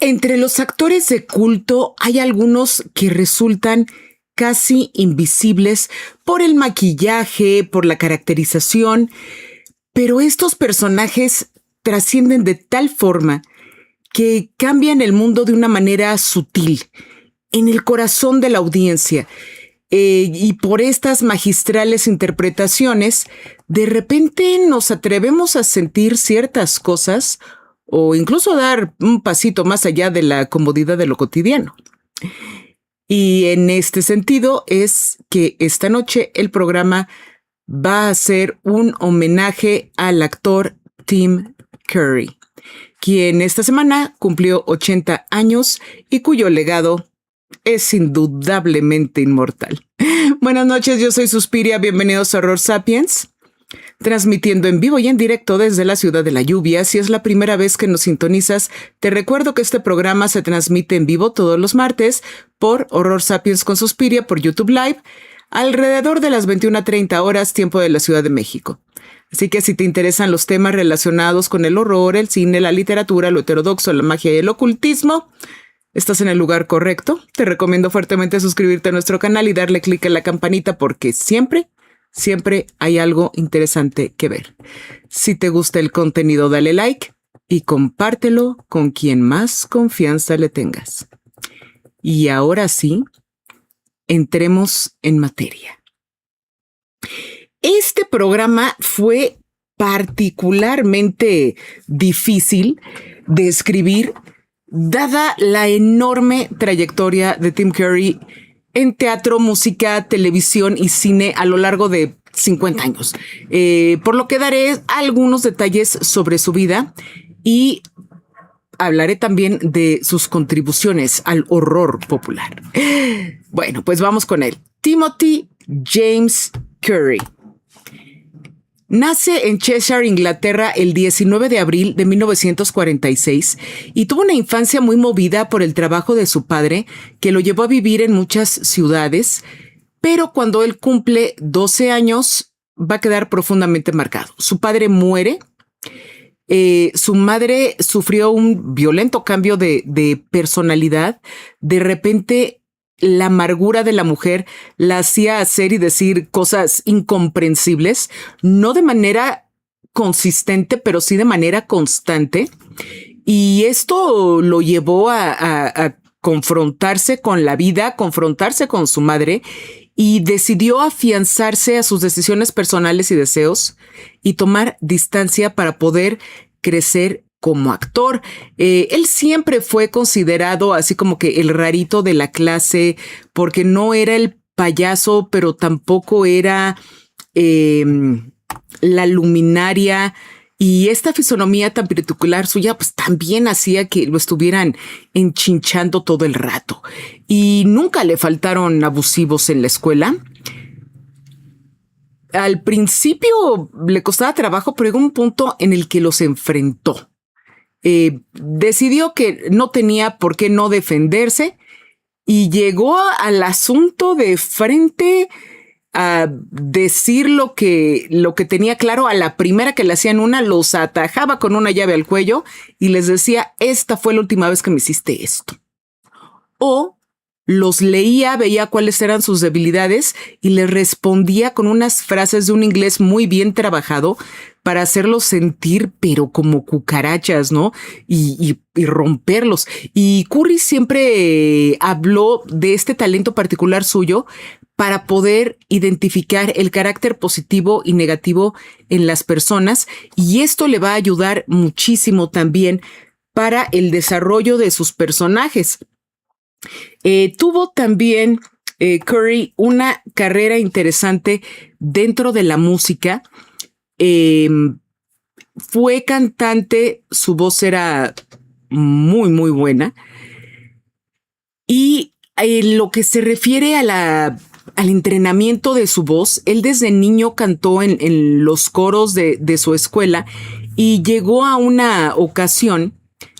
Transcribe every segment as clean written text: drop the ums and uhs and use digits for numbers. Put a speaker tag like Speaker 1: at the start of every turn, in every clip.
Speaker 1: Entre los actores de culto hay algunos que resultan casi invisibles por el maquillaje, por la caracterización, pero estos personajes trascienden de tal forma que cambian el mundo de una manera sutil, en el corazón de la audiencia. Y por estas magistrales interpretaciones, de repente nos atrevemos a sentir ciertas cosas o incluso a dar un pasito más allá de la comodidad de lo cotidiano. Y en este sentido es que esta noche el programa va a ser un homenaje al actor Tim Curry, quien esta semana cumplió 80 años y cuyo legado es indudablemente inmortal. Buenas noches, yo soy Suspiria, bienvenidos a Horror Sapiens, transmitiendo en vivo y en directo desde la ciudad de la lluvia. Si es la primera vez que nos sintonizas, te recuerdo que este programa se transmite en vivo todos los martes por Horror Sapiens con Suspiria por YouTube Live, alrededor de las 21:30 horas, tiempo de la Ciudad de México. Así que si te interesan los temas relacionados con el horror, el cine, la literatura, lo heterodoxo, la magia y el ocultismo, estás en el lugar correcto. Te recomiendo fuertemente suscribirte a nuestro canal y darle clic a la campanita porque siempre hay algo interesante que ver. Si te gusta el contenido, dale like y compártelo con quien más confianza le tengas. Y ahora sí, entremos en materia. Este programa fue particularmente difícil de escribir, dada la enorme trayectoria de Tim Curry en teatro, música, televisión y cine a lo largo de 50 años. Por lo que daré algunos detalles sobre su vida y hablaré también de sus contribuciones al horror popular. Bueno, pues vamos con él. Timothy James Curry. Nace en Cheshire, Inglaterra, el 19 de abril de 1946 y tuvo una infancia muy movida por el trabajo de su padre, que lo llevó a vivir en muchas ciudades, pero cuando él cumple 12 años va a quedar profundamente marcado. Su padre muere, su madre sufrió un violento cambio de personalidad. De repente, la amargura de la mujer la hacía hacer y decir cosas incomprensibles, no de manera consistente, pero sí de manera constante. Y esto lo llevó a confrontarse con la vida, confrontarse con su madre, y decidió afianzarse a sus decisiones personales y deseos y tomar distancia para poder crecer como actor. Él siempre fue considerado así como que el rarito de la clase, porque no era el payaso, pero tampoco era la luminaria. Y esta fisonomía tan particular suya, pues también hacía que lo estuvieran enchinchando todo el rato. Y nunca le faltaron abusivos en la escuela. Al principio le costaba trabajo, pero llegó un punto en el que los enfrentó. Decidió que no tenía por qué no defenderse y llegó al asunto de frente a decir lo que tenía claro. A la primera que le hacían una, los atajaba con una llave al cuello y les decía: esta fue la última vez que me hiciste esto. O los leía, veía cuáles eran sus debilidades y les respondía con unas frases de un inglés muy bien trabajado para hacerlos sentir, pero como cucarachas, ¿no? Y romperlos. Y Curry siempre habló de este talento particular suyo para poder identificar el carácter positivo y negativo en las personas. Y esto le va a ayudar muchísimo también para el desarrollo de sus personajes. Tuvo también Curry una carrera interesante dentro de la música. Fue cantante, su voz era muy, muy buena. Y en lo que se refiere al entrenamiento de su voz, él desde niño cantó en los coros de su escuela y llegó a una ocasión.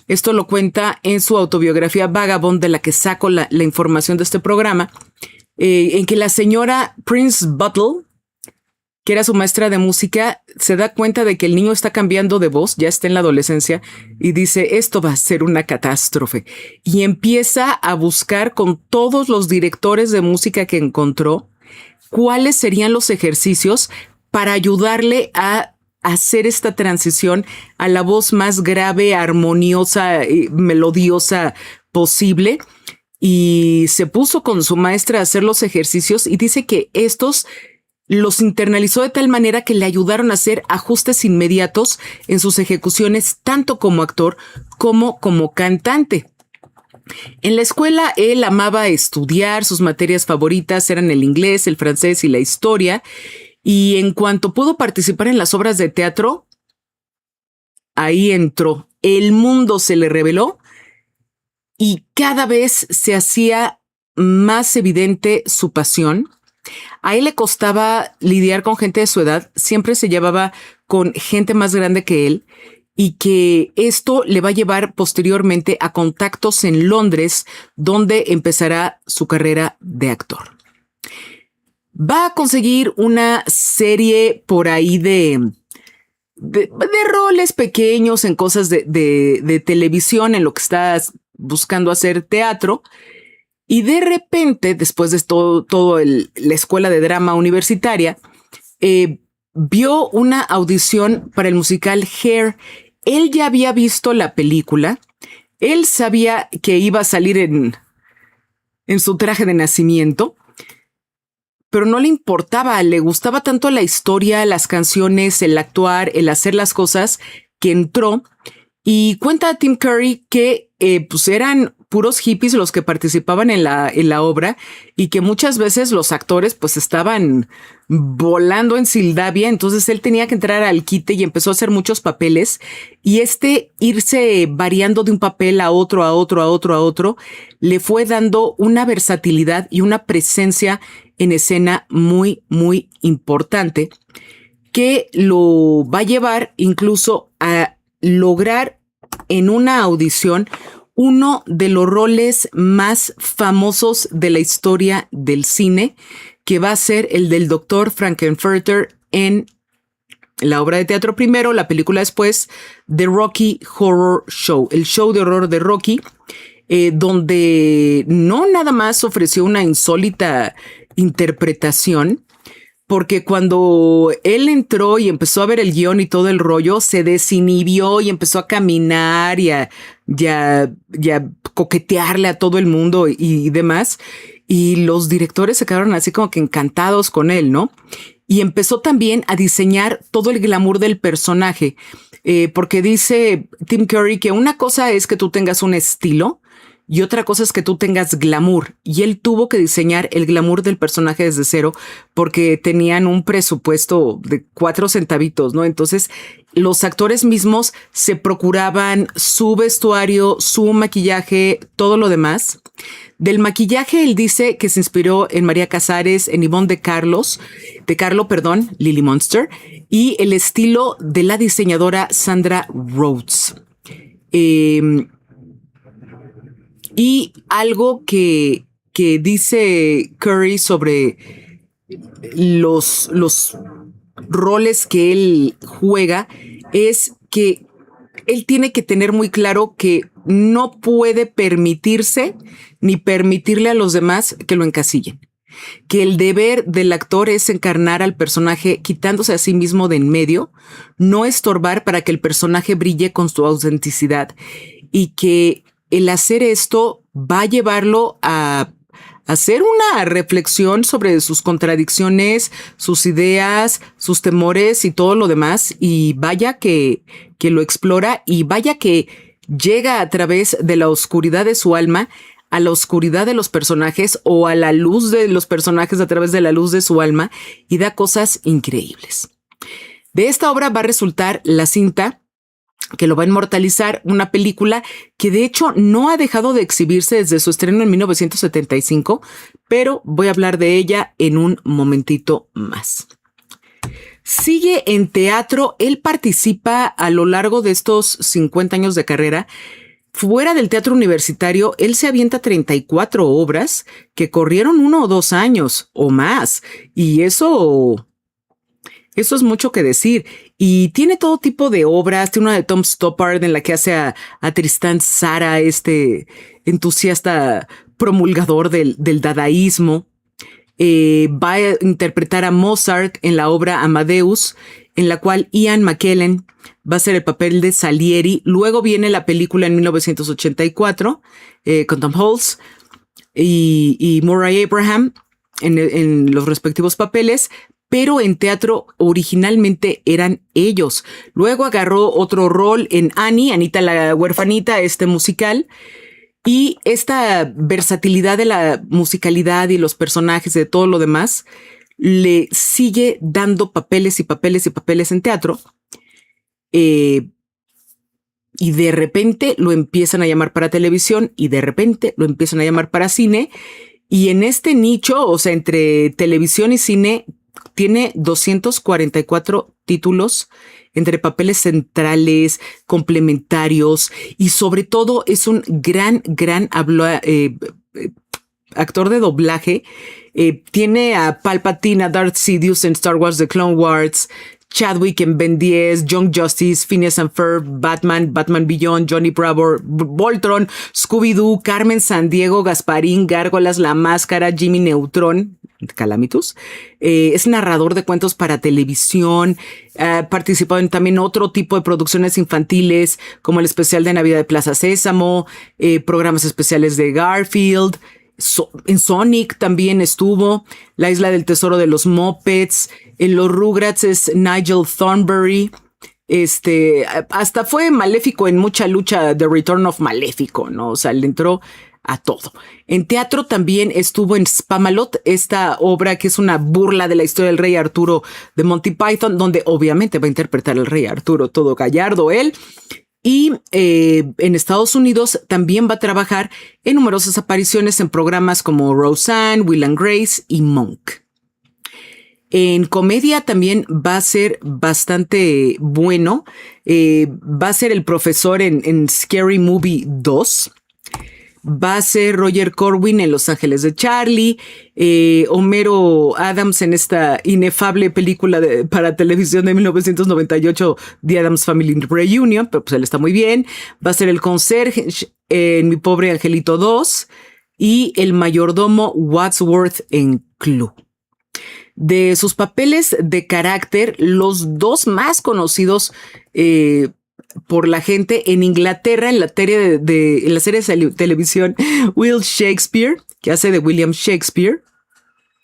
Speaker 1: Esto lo cuenta en su autobiografía Vagabond, de la que saco la información de este programa, en que la señora Prince Buttle, que era su maestra de música, se da cuenta de que el niño está cambiando de voz, ya está en la adolescencia, y dice, esto va a ser una catástrofe. Y empieza a buscar con todos los directores de música que encontró cuáles serían los ejercicios para ayudarle a hacer esta transición a la voz más grave, armoniosa, melodiosa posible. Y se puso con su maestra a hacer los ejercicios y dice que estos los internalizó de tal manera que le ayudaron a hacer ajustes inmediatos en sus ejecuciones, tanto como actor como cantante. En la escuela él amaba estudiar, sus materias favoritas eran el inglés, el francés y la historia, y en cuanto pudo participar en las obras de teatro, ahí entró. El mundo se le reveló y cada vez se hacía más evidente su pasión. A él le costaba lidiar con gente de su edad, siempre se llevaba con gente más grande que él y que esto le va a llevar posteriormente a contactos en Londres, donde empezará su carrera de actor. Va a conseguir una serie por ahí de roles pequeños en cosas de televisión, en lo que estás buscando hacer teatro. Y de repente, después de todo la escuela de drama universitaria, vio una audición para el musical Hair. Él ya había visto la película. Él sabía que iba a salir en su traje de nacimiento, pero no le importaba. Le gustaba tanto la historia, las canciones, el actuar, el hacer las cosas, que entró. Y cuenta Tim Curry que pues eran puros hippies los que participaban en la obra y que muchas veces los actores pues estaban volando en Sildavia, entonces él tenía que entrar al quite y empezó a hacer muchos papeles y irse variando de un papel a otro, le fue dando una versatilidad y una presencia en escena muy, muy importante que lo va a llevar incluso a lograr en una audición uno de los roles más famosos de la historia del cine, que va a ser el del Dr. Frankenfurter en la obra de teatro primero, la película después, The Rocky Horror Show, el show de horror de Rocky, donde no nada más ofreció una insólita interpretación, porque cuando él entró y empezó a ver el guión y todo el rollo, se desinhibió y empezó a caminar y a coquetearle a todo el mundo y demás. Y los directores se quedaron así como que encantados con él, ¿no? Y empezó también a diseñar todo el glamour del personaje, porque dice Tim Curry que una cosa es que tú tengas un estilo y otra cosa es que tú tengas glamour. Y él tuvo que diseñar el glamour del personaje desde cero porque tenían un presupuesto de 4 centavitos, ¿no? Entonces los actores mismos se procuraban su vestuario, su maquillaje, todo lo demás. Del maquillaje, él dice que se inspiró en María Casares, en Ivonne de Carlo, Lily Munster, y el estilo de la diseñadora Sandra Rhodes. Y algo que dice Curry sobre los roles que él juega es que él tiene que tener muy claro que no puede permitirse ni permitirle a los demás que lo encasillen. Que el deber del actor es encarnar al personaje quitándose a sí mismo de en medio, no estorbar para que el personaje brille con su autenticidad y que el hacer esto va a llevarlo a hacer una reflexión sobre sus contradicciones, sus ideas, sus temores y todo lo demás. Y vaya que lo explora y vaya que llega a través de la oscuridad de su alma a la oscuridad de los personajes o a la luz de los personajes a través de la luz de su alma y da cosas increíbles. De esta obra va a resultar la cinta que lo va a inmortalizar, una película que de hecho no ha dejado de exhibirse desde su estreno en 1975, pero voy a hablar de ella en un momentito más. Sigue en teatro, él participa a lo largo de estos 50 años de carrera. Fuera del teatro universitario, él se avienta 34 obras que corrieron 1 o 2 años o más, y eso Eso es mucho que decir. Y tiene todo tipo de obras. Tiene una de Tom Stoppard en la que hace a Tristán Tzara, este entusiasta promulgador del dadaísmo. Va a interpretar a Mozart en la obra Amadeus, en la cual Ian McKellen va a ser el papel de Salieri. Luego viene la película en 1984 con Tom Hulce y Murray Abraham en los respectivos papeles, pero en teatro originalmente eran ellos. Luego agarró otro rol en Annie, Anita la huerfanita, este musical. Y esta versatilidad de la musicalidad y los personajes y de todo lo demás le sigue dando papeles y papeles y papeles en teatro. Y de repente lo empiezan a llamar para televisión y de repente lo empiezan a llamar para cine. Y en este nicho, o sea, entre televisión y cine, tiene 244 títulos entre papeles centrales, complementarios y sobre todo es un gran actor de doblaje. Tiene a Palpatine, a Darth Sidious en Star Wars The Clone Wars, Chadwick en Ben 10, Young Justice, Phineas and Ferb, Batman, Batman Beyond, Johnny Bravo, Voltron, Scooby-Doo, Carmen Sandiego, Gasparín, Gárgolas, La Máscara, Jimmy Neutron, Calamitus. Es narrador de cuentos para televisión. Ha participado en también otro tipo de producciones infantiles, como el especial de Navidad de Plaza Sésamo, programas especiales de Garfield. En Sonic también estuvo, La Isla del Tesoro de los Muppets, en los Rugrats es Nigel Thornberry, hasta fue Maléfico en Mucha Lucha, The Return of Maléfico, ¿no? O sea, le entró a todo. En teatro también estuvo en Spamalot, esta obra que es una burla de la historia del rey Arturo de Monty Python, donde obviamente va a interpretar al rey Arturo, todo gallardo él. Y en Estados Unidos también va a trabajar en numerosas apariciones en programas como Roseanne, Will and Grace y Monk. En comedia también va a ser bastante bueno. Va a ser el profesor en Scary Movie 2. Va a ser Roger Corwin en Los Ángeles de Charlie, Homero Adams en esta inefable película para televisión de 1998, The Addams Family Reunion, pero pues él está muy bien. Va a ser el conserje en Mi Pobre Angelito 2 y el mayordomo Wadsworth en Clue. De sus papeles de carácter, los dos más conocidos por la gente en Inglaterra, en la serie de televisión Will Shakespeare, que hace de William Shakespeare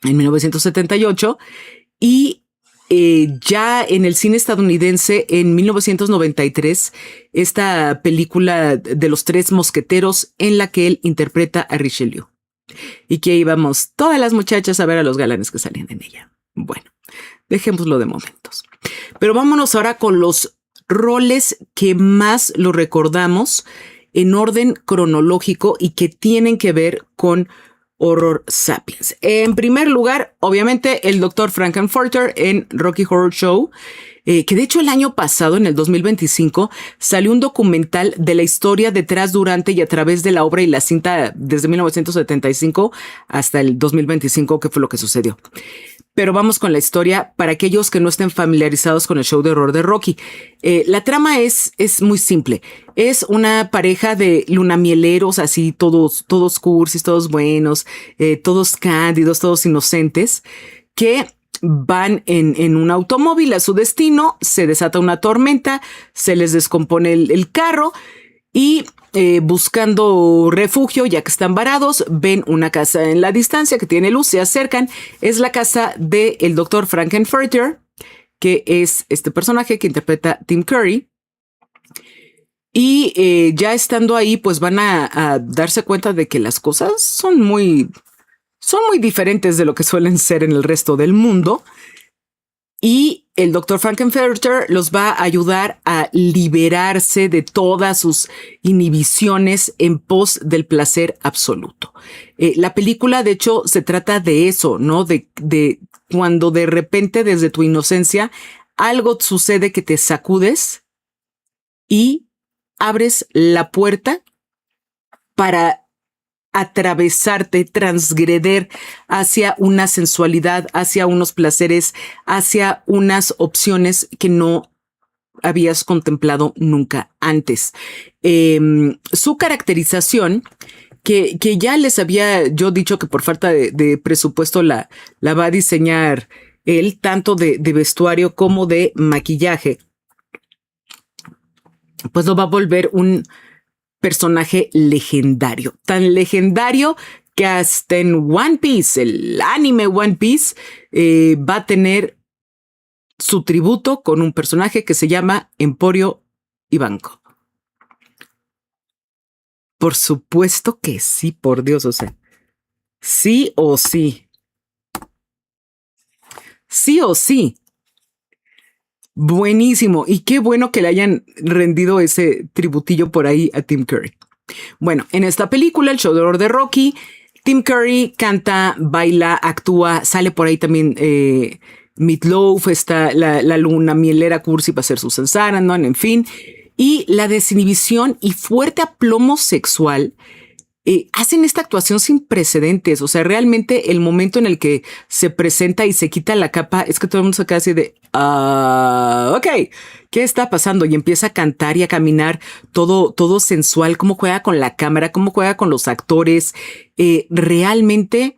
Speaker 1: en 1978, y ya en el cine estadounidense en 1993, esta película de los Tres Mosqueteros en la que él interpreta a Richelieu. Y que íbamos todas las muchachas a ver a los galanes que salían en ella. Bueno, dejémoslo de momentos. Pero vámonos ahora con los roles que más lo recordamos en orden cronológico y que tienen que ver con Horror Sapiens. En primer lugar, obviamente, el Dr. Frankenfurter en Rocky Horror Show, que de hecho el año pasado, en el 2025, salió un documental de la historia detrás, durante y a través de la obra y la cinta desde 1975 hasta el 2025, que fue lo que sucedió. Pero vamos con la historia para aquellos que no estén familiarizados con el show de horror de Rocky. La trama es muy simple. Es una pareja de lunamieleros, así todos cursis, todos buenos, todos cándidos, todos inocentes, que van en un automóvil a su destino, se desata una tormenta, se les descompone el carro y buscando refugio, ya que están varados, ven una casa en la distancia que tiene luz, se acercan. Es la casa del Dr. Frankenfurter, que es este personaje que interpreta Tim Curry. Y ya estando ahí, pues van a darse cuenta de que las cosas son muy diferentes de lo que suelen ser en el resto del mundo. Y el Dr. Frankenfurter los va a ayudar a liberarse de todas sus inhibiciones en pos del placer absoluto. La película, de hecho, se trata de eso, ¿no? De cuando de repente, desde tu inocencia, algo sucede que te sacudes y abres la puerta para atravesarte, transgreder hacia una sensualidad, hacia unos placeres, hacia unas opciones que no habías contemplado nunca antes. Su caracterización, que ya les había yo dicho que por falta de presupuesto la va a diseñar él, tanto de vestuario como de maquillaje, pues lo va a volver un personaje legendario, tan legendario que hasta en One Piece, el anime One Piece, va a tener su tributo con un personaje que se llama Emporio Ivanko. Por supuesto que sí, por Dios, o sea, sí o sí. Sí o sí. Buenísimo. Y qué bueno que le hayan rendido ese tributillo por ahí a Tim Curry. Bueno, en esta película, El show de horror de Rocky, Tim Curry canta, baila, actúa, sale por ahí también Meatloaf, está la luna mielera Cursi para hacer su Sansara, ¿no? En fin. Y la desinhibición y fuerte aplomo sexual hacen esta actuación sin precedentes. O sea, realmente el momento en el que se presenta y se quita la capa es que todo el mundo se queda así de, ok, ¿qué está pasando? Y empieza a cantar y a caminar todo sensual, cómo juega con la cámara, cómo juega con los actores. Realmente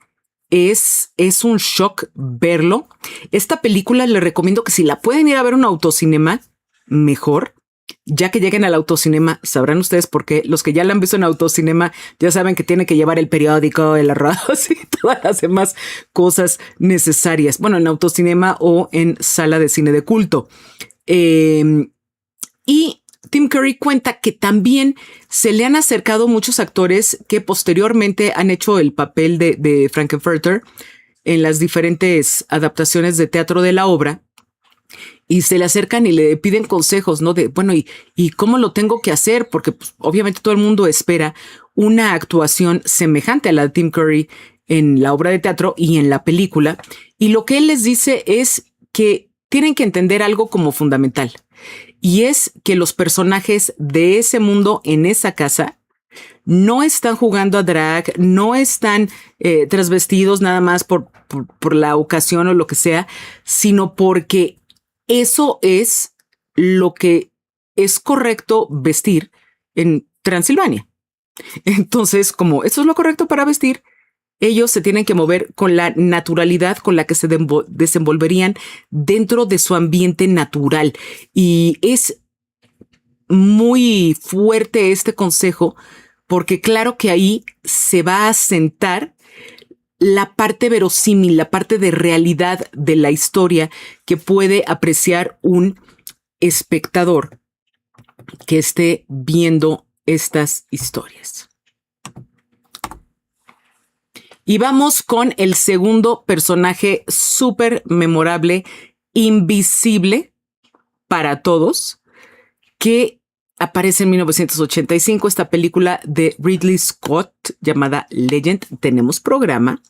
Speaker 1: es un shock verlo. Esta película les recomiendo que si la pueden ir a ver a un autocinema, mejor. Ya que lleguen al autocinema, sabrán ustedes por qué. Los que ya la han visto en autocinema ya saben que tienen que llevar el periódico, el arroz y todas las demás cosas necesarias. Bueno, en autocinema o en sala de cine de culto. Y Tim Curry cuenta que también se le han acercado muchos actores que posteriormente han hecho el papel de Frankenfurter en las diferentes adaptaciones de teatro de la obra. Y se le acercan y le piden consejos, ¿no? De, bueno, ¿y cómo lo tengo que hacer? Porque pues, obviamente todo el mundo espera una actuación semejante a la de Tim Curry en la obra de teatro y en la película. Y lo que él les dice es que tienen que entender algo como fundamental. Y es que los personajes de ese mundo en esa casa no están jugando a drag, no están trasvestidos nada más por la ocasión o lo que sea, sino porque eso es lo que es correcto vestir en Transilvania. Entonces, como eso es lo correcto para vestir, ellos se tienen que mover con la naturalidad con la que se desenvolverían dentro de su ambiente natural. Y es muy fuerte este consejo porque claro que ahí se va a sentar la parte verosímil, la parte de realidad de la historia que puede apreciar un espectador que esté viendo estas historias. Y vamos con el segundo personaje súper memorable, invisible para todos, que aparece en 1985, esta película de Ridley Scott llamada Legend. Tenemos programa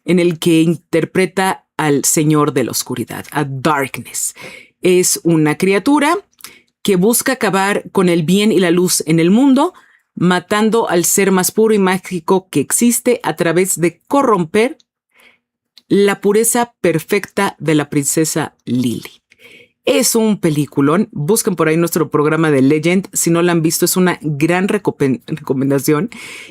Speaker 1: en el que interpreta al Señor de la Oscuridad, a Darkness. Es una criatura que busca acabar con el bien y la luz en el mundo, matando al ser más puro y mágico que existe a través de corromper la pureza perfecta de la princesa Lily. Es un peliculón. Busquen por ahí nuestro programa de Legend. Si no lo han visto, es una gran recomendación.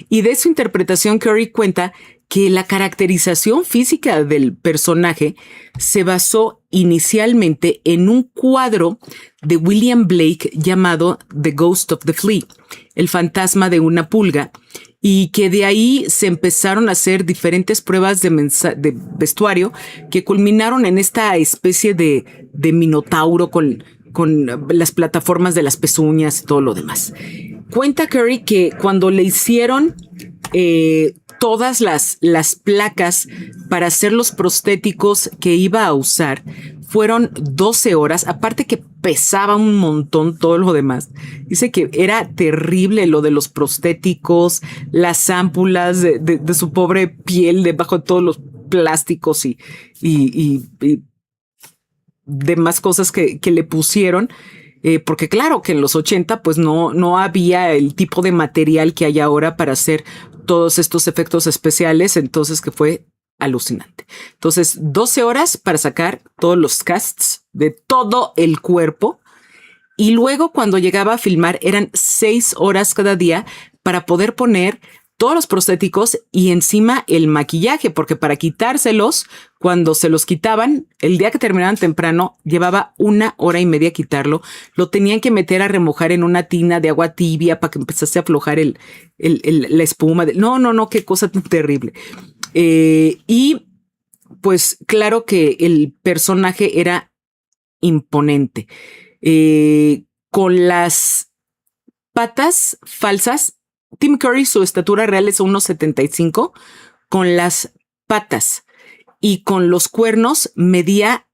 Speaker 1: Y de su interpretación, Curry cuenta que la caracterización física del personaje se basó inicialmente en un cuadro de William Blake llamado The Ghost of the Flea, el fantasma de una pulga, y que de ahí se empezaron a hacer diferentes pruebas de vestuario que culminaron en esta especie de minotauro con las plataformas de las pezuñas y todo lo demás. Cuenta Curry que cuando le hicieron todas las placas para hacer los prostéticos que iba a usar, fueron 12 horas, aparte que pesaba un montón todo lo demás. Dice que era terrible lo de los prostéticos, las ámpulas de su pobre piel debajo de todos los plásticos y demás cosas que le pusieron. Porque claro que en los 80 pues no había el tipo de material que hay ahora para hacer todos estos efectos especiales, entonces que fue alucinante. Entonces, 12 horas para sacar todos los casts de todo el cuerpo. Y luego cuando llegaba a filmar eran 6 horas cada día para poder poner todos los prostéticos y encima el maquillaje, porque para quitárselos, cuando se los quitaban, el día que terminaban temprano, llevaba 1 hora y media quitarlo. Lo tenían que meter a remojar en una tina de agua tibia para que empezase a aflojar la espuma. No, qué cosa tan terrible. Y pues claro que el personaje era imponente. Con las patas falsas, Tim Curry, su estatura real es 1.75, con las patas y con los cuernos medía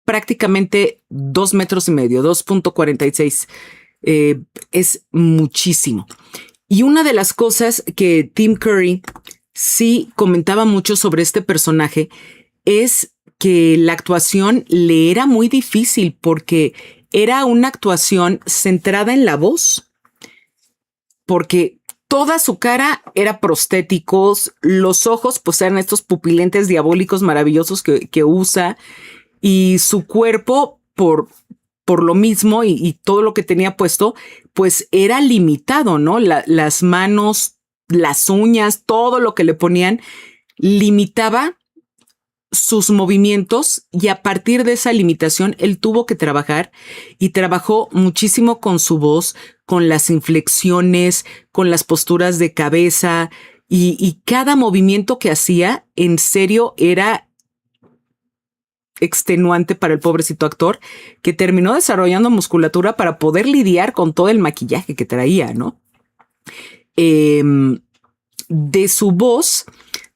Speaker 1: prácticamente 2,5 metros, 2.46. Es muchísimo. Y una de las cosas que Tim Curry sí comentaba mucho sobre este personaje es que la actuación le era muy difícil porque era una actuación centrada en la voz, porque toda su cara era prostéticos, los ojos pues eran estos pupilentes diabólicos maravillosos que usa, y su cuerpo por lo mismo y todo lo que tenía puesto pues era limitado, ¿no? Las manos, las uñas, todo lo que le ponían limitaba sus movimientos, y a partir de esa limitación él tuvo que trabajar y trabajó muchísimo con su voz, con las inflexiones, con las posturas de cabeza, y cada movimiento que hacía en serio era extenuante para el pobrecito actor, que terminó desarrollando musculatura para poder lidiar con todo el maquillaje que traía, ¿no? De su voz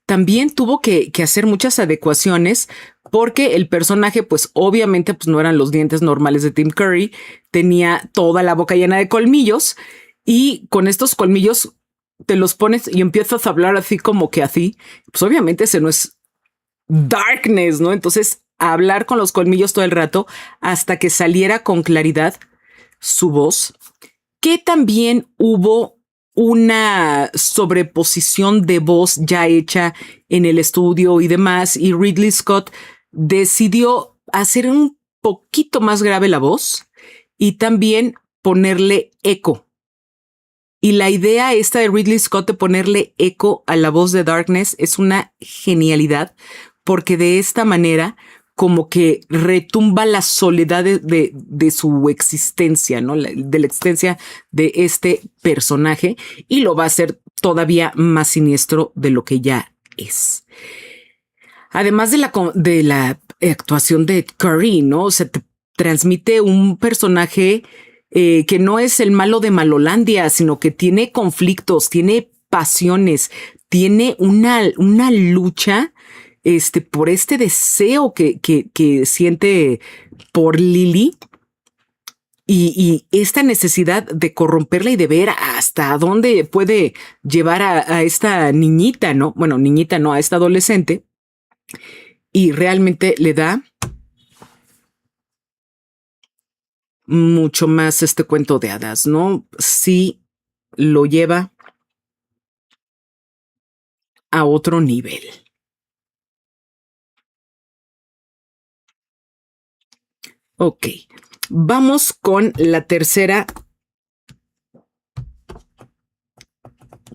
Speaker 1: también tuvo que hacer muchas adecuaciones, porque el personaje, pues obviamente pues no eran los dientes normales de Tim Curry, tenía toda la boca llena de colmillos, y con estos colmillos te los pones y empiezas a hablar así como que así, pues obviamente ese no es darkness, ¿no? Entonces, hablar con los colmillos todo el rato hasta que saliera con claridad su voz, que también hubo una sobreposición de voz ya hecha en el estudio y demás, y Ridley Scott decidió hacer un poquito más grave la voz y también ponerle eco. Y la idea esta de Ridley Scott de ponerle eco a la voz de Darkness es una genialidad, porque de esta manera como que retumba la soledad de su existencia, ¿no? De la existencia de este personaje, y lo va a hacer todavía más siniestro de lo que ya es. Además de la actuación de Curry, ¿no? O sea, te transmite un personaje que no es el malo de Malolandia, sino que tiene conflictos, tiene pasiones, tiene una lucha por este deseo que siente por Lily, y esta necesidad de corromperla y de ver hasta dónde puede llevar a esta niñita, ¿no? Bueno, niñita no, a esta adolescente, y realmente le da mucho más este cuento de hadas, ¿no? Sí lo lleva a otro nivel. Ok, vamos con la tercera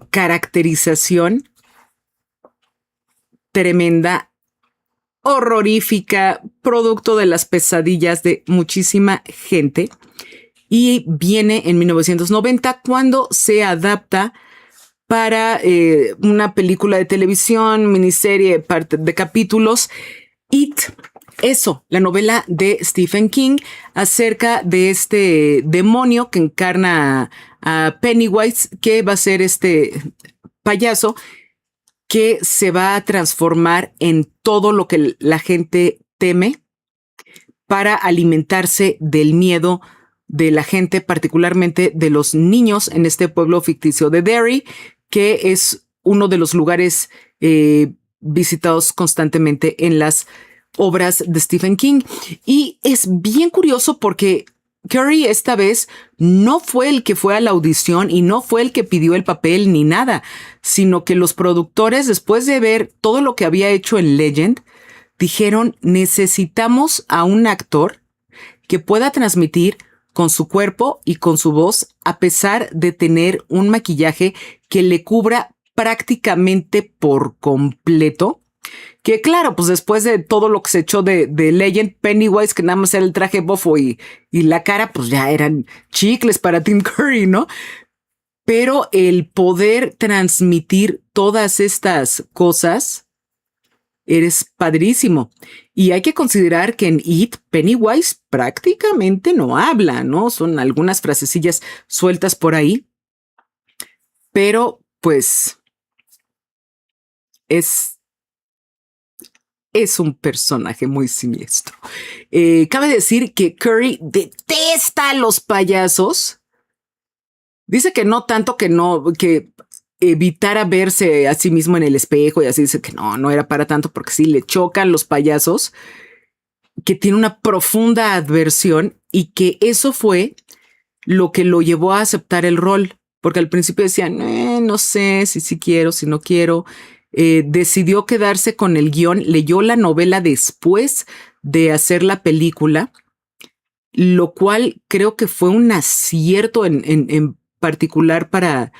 Speaker 1: caracterización tremenda, horrorífica, producto de las pesadillas de muchísima gente, y viene en 1990 cuando se adapta para una película de televisión, miniserie de capítulos, It. Eso, la novela de Stephen King acerca de este demonio que encarna a Pennywise, que va a ser este payaso que se va a transformar en todo lo que la gente teme para alimentarse del miedo de la gente, particularmente de los niños en este pueblo ficticio de Derry, que es uno de los lugares visitados constantemente en las obras de Stephen King. Y es bien curioso porque Curry esta vez no fue el que fue a la audición y no fue el que pidió el papel ni nada, sino que los productores, después de ver todo lo que había hecho en Legend, dijeron, necesitamos a un actor que pueda transmitir con su cuerpo y con su voz, a pesar de tener un maquillaje que le cubra prácticamente por completo. Que claro, pues después de todo lo que se echó de Legend, Pennywise, que nada más era el traje bofo y la cara, pues ya eran chicles para Tim Curry, ¿no? Pero el poder transmitir todas estas cosas eres padrísimo. Y hay que considerar que en It, Pennywise prácticamente no habla, ¿no? Son algunas frasecillas sueltas por ahí. Pero, pues, es un personaje muy siniestro. Cabe decir que Curry detesta a los payasos. Dice que no tanto que evitara verse a sí mismo en el espejo y así dice que no era para tanto porque sí le chocan los payasos, que tiene una profunda adversión y que eso fue lo que lo llevó a aceptar el rol, porque al principio decía, no sé si quiero, si no quiero. Decidió quedarse con el guión, leyó la novela después de hacer la película, lo cual creo que fue un acierto en particular para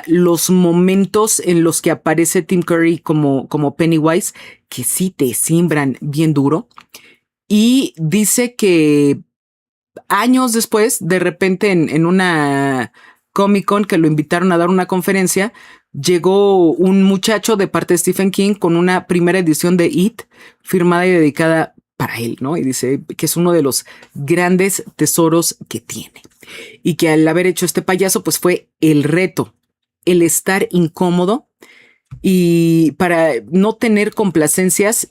Speaker 1: los momentos en los que aparece Tim Curry como Pennywise, que sí te simbran bien duro. Y dice que años después, de repente en una Comic-Con que lo invitaron a dar una conferencia, llegó un muchacho de parte de Stephen King con una primera edición de It firmada y dedicada para él, ¿no? Y dice que es uno de los grandes tesoros que tiene. Y que al haber hecho este payaso, pues fue el reto, el estar incómodo y para no tener complacencias.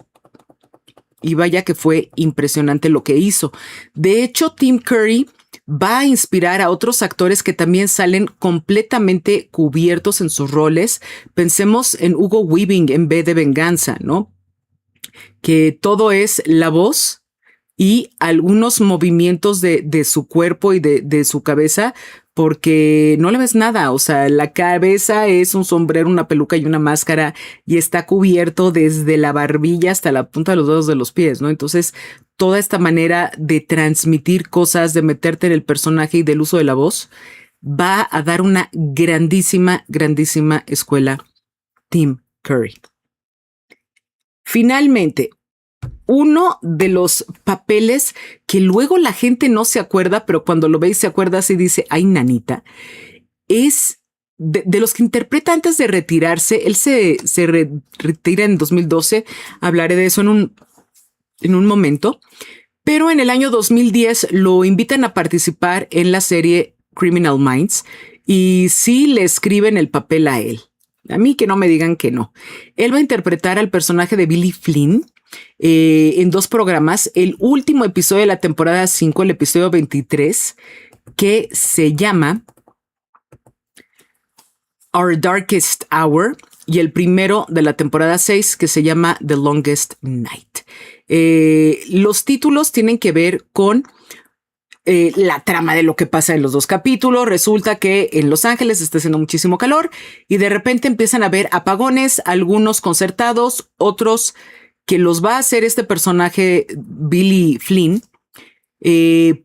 Speaker 1: Y vaya que fue impresionante lo que hizo. De hecho, Tim Curry va a inspirar a otros actores que también salen completamente cubiertos en sus roles. Pensemos en Hugo Weaving en V de Venganza, ¿no? Que todo es la voz y algunos movimientos de su cuerpo y de su cabeza, porque no le ves nada. O sea, la cabeza es un sombrero, una peluca y una máscara y está cubierto desde la barbilla hasta la punta de los dedos de los pies, ¿no? Entonces, toda esta manera de transmitir cosas, de meterte en el personaje y del uso de la voz, va a dar una grandísima, grandísima escuela Tim Curry. Finalmente, uno de los papeles que luego la gente no se acuerda, pero cuando lo veis se acuerda así, dice, ay, nanita, es de los que interpreta antes de retirarse. Él se retira en 2012, hablaré de eso en un momento, pero en el año 2010 lo invitan a participar en la serie Criminal Minds y sí le escriben el papel a él. A mí que no me digan que no. Él va a interpretar al personaje de Billy Flynn en 2 programas. El último episodio de la temporada 5, el episodio 23, que se llama Our Darkest Hour, y el primero de la temporada 6, que se llama The Longest Night. Los títulos tienen que ver con la trama de lo que pasa en los 2 capítulos. Resulta que en Los Ángeles está haciendo muchísimo calor y de repente empiezan a haber apagones, algunos concertados, otros que los va a hacer este personaje Billy Flynn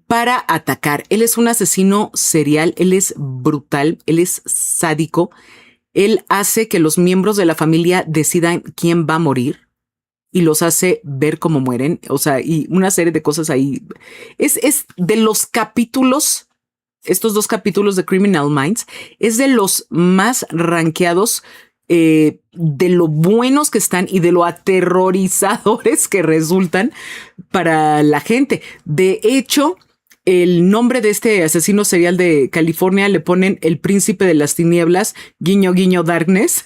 Speaker 1: para atacar. Él es un asesino serial, él es brutal, él es sádico. Él hace que los miembros de la familia decidan quién va a morir y los hace ver cómo mueren. O sea, y una serie de cosas ahí. Es de los capítulos, estos 2 capítulos de Criminal Minds, es de los más rankeados, de lo buenos que están y de lo aterrorizadores que resultan para la gente. De hecho, el nombre de este asesino serial de California le ponen el príncipe de las tinieblas, guiño, guiño, darkness,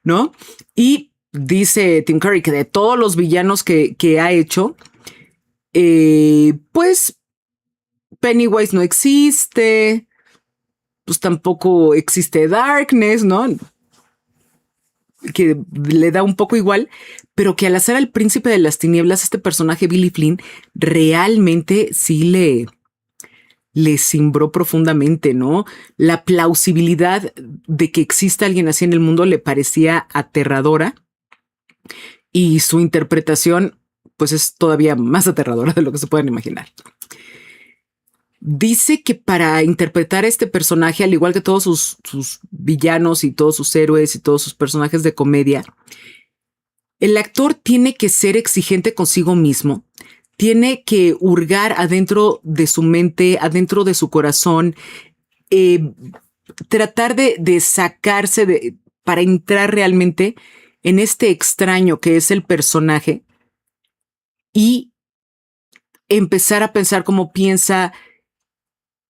Speaker 1: ¿no? Y dice Tim Curry que de todos los villanos que ha hecho, pues Pennywise no existe, pues tampoco existe Darkness, ¿no? Que le da un poco igual, pero que al hacer al príncipe de las tinieblas, este personaje Billy Flynn realmente sí le cimbró profundamente, ¿no? La plausibilidad de que exista alguien así en el mundo le parecía aterradora y su interpretación pues es todavía más aterradora de lo que se pueden imaginar. Dice que para interpretar a este personaje, al igual que todos sus villanos y todos sus héroes y todos sus personajes de comedia, el actor tiene que ser exigente consigo mismo, tiene que hurgar adentro de su mente, adentro de su corazón, tratar de sacarse para entrar realmente en este extraño que es el personaje y empezar a pensar como piensa.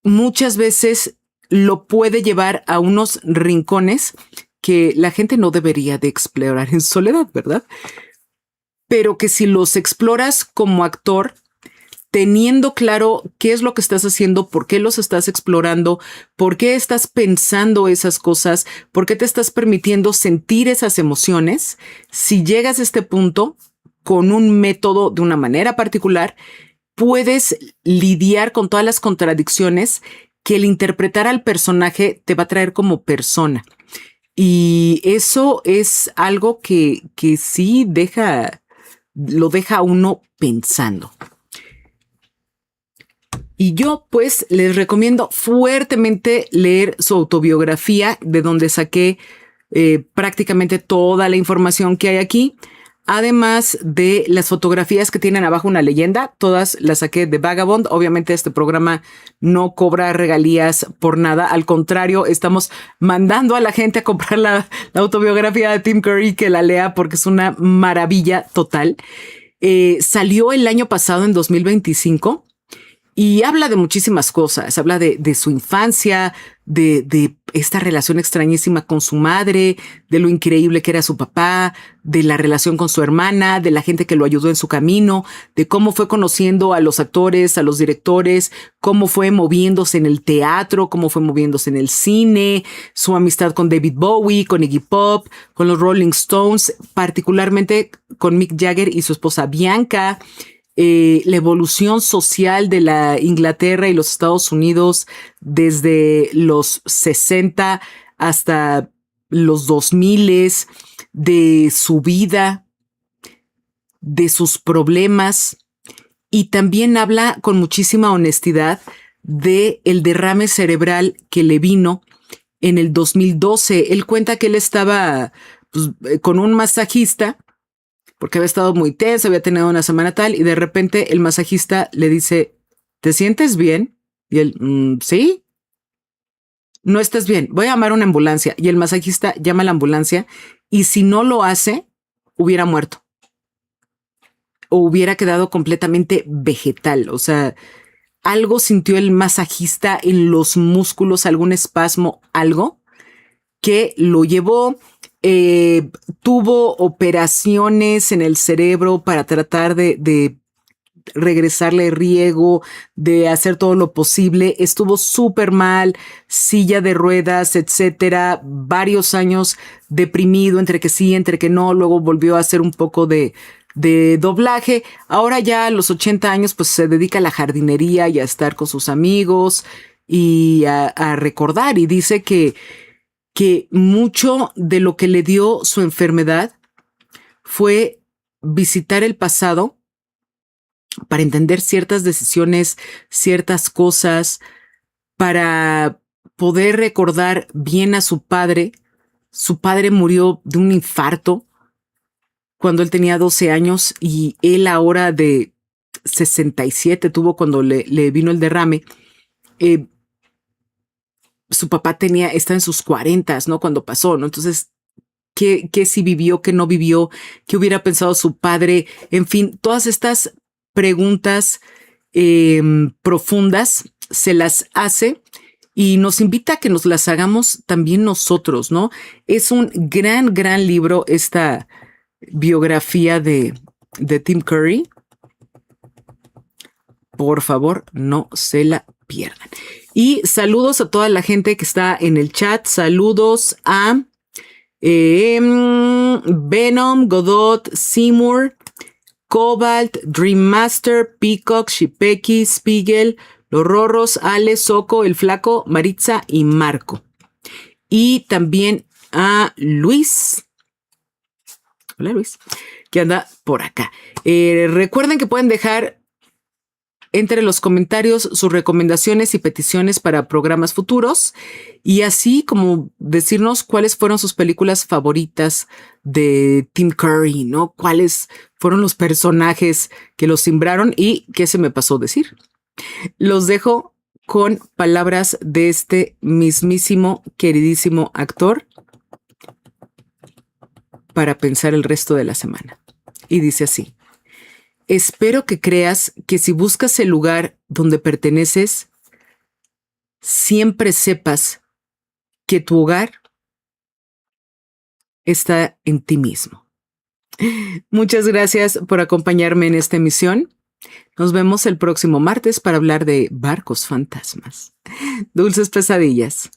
Speaker 1: Muchas veces lo puede llevar a unos rincones que la gente no debería de explorar en soledad, ¿verdad? Pero que si los exploras como actor, teniendo claro qué es lo que estás haciendo, por qué los estás explorando, por qué estás pensando esas cosas, por qué te estás permitiendo sentir esas emociones, si llegas a este punto con un método de una manera particular, puedes lidiar con todas las contradicciones que el interpretar al personaje te va a traer como persona. Y eso es algo que sí lo deja a uno pensando. Y yo pues les recomiendo fuertemente leer su autobiografía, de donde saqué prácticamente toda la información que hay aquí. Además de las fotografías que tienen abajo una leyenda, todas las saqué de Vagabond. Obviamente este programa no cobra regalías por nada. Al contrario, estamos mandando a la gente a comprar la autobiografía de Tim Curry, que la lea porque es una maravilla total. Salió el año pasado, en 2025. Y habla de muchísimas cosas, habla de su infancia, de esta relación extrañísima con su madre, de lo increíble que era su papá, de la relación con su hermana, de la gente que lo ayudó en su camino, de cómo fue conociendo a los actores, a los directores, cómo fue moviéndose en el teatro, cómo fue moviéndose en el cine, su amistad con David Bowie, con Iggy Pop, con los Rolling Stones, particularmente con Mick Jagger y su esposa Bianca. La evolución social de la Inglaterra y los Estados Unidos desde los 60 hasta los 2000, de su vida, de sus problemas, y también habla con muchísima honestidad de el derrame cerebral que le vino en el 2012. Él cuenta que él estaba pues, con un masajista porque había estado muy tenso, había tenido una semana tal, y de repente el masajista le dice, ¿te sientes bien? Y él, ¿sí? No estás bien, voy a llamar a una ambulancia. Y el masajista llama a la ambulancia, y si no lo hace, hubiera muerto. O hubiera quedado completamente vegetal. O sea, algo sintió el masajista en los músculos, algún espasmo, algo que lo llevó. Tuvo operaciones en el cerebro para tratar de regresarle riego, de hacer todo lo posible. Estuvo súper mal, silla de ruedas, etcétera. Varios años deprimido, entre que sí, entre que no. Luego volvió a hacer un poco de doblaje. Ahora ya a los 80 años pues se dedica a la jardinería y a estar con sus amigos y a recordar. Y dice que mucho de lo que le dio su enfermedad fue visitar el pasado para entender ciertas decisiones, ciertas cosas, para poder recordar bien a su padre. Su padre murió de un infarto cuando él tenía 12 años y él ahora de 67 tuvo cuando le vino el derrame. Su papá está en sus 40, ¿no? Cuando pasó, ¿no? Entonces, ¿qué sí vivió, qué no vivió, qué hubiera pensado su padre? En fin, todas estas preguntas profundas se las hace y nos invita a que nos las hagamos también nosotros, ¿no? Es un gran, gran libro esta biografía de Tim Curry. Por favor, no se la pierdan. Y saludos a toda la gente que está en el chat. Saludos a Venom, Godot, Seymour, Cobalt, Dream Master, Peacock, Shipeki, Spiegel, Los Rorros, Ale, Soco, El Flaco, Maritza y Marco. Y también a Luis. Hola Luis, que anda por acá. Recuerden que pueden dejar entre los comentarios sus recomendaciones y peticiones para programas futuros y así como decirnos cuáles fueron sus películas favoritas de Tim Curry, ¿no? Cuáles fueron los personajes que los simbraron y qué se me pasó decir. Los dejo con palabras de este mismísimo, queridísimo actor para pensar el resto de la semana. Y dice así: espero que creas que si buscas el lugar donde perteneces, siempre sepas que tu hogar está en ti mismo. Muchas gracias por acompañarme en esta emisión. Nos vemos el próximo martes para hablar de barcos fantasmas. Dulces pesadillas.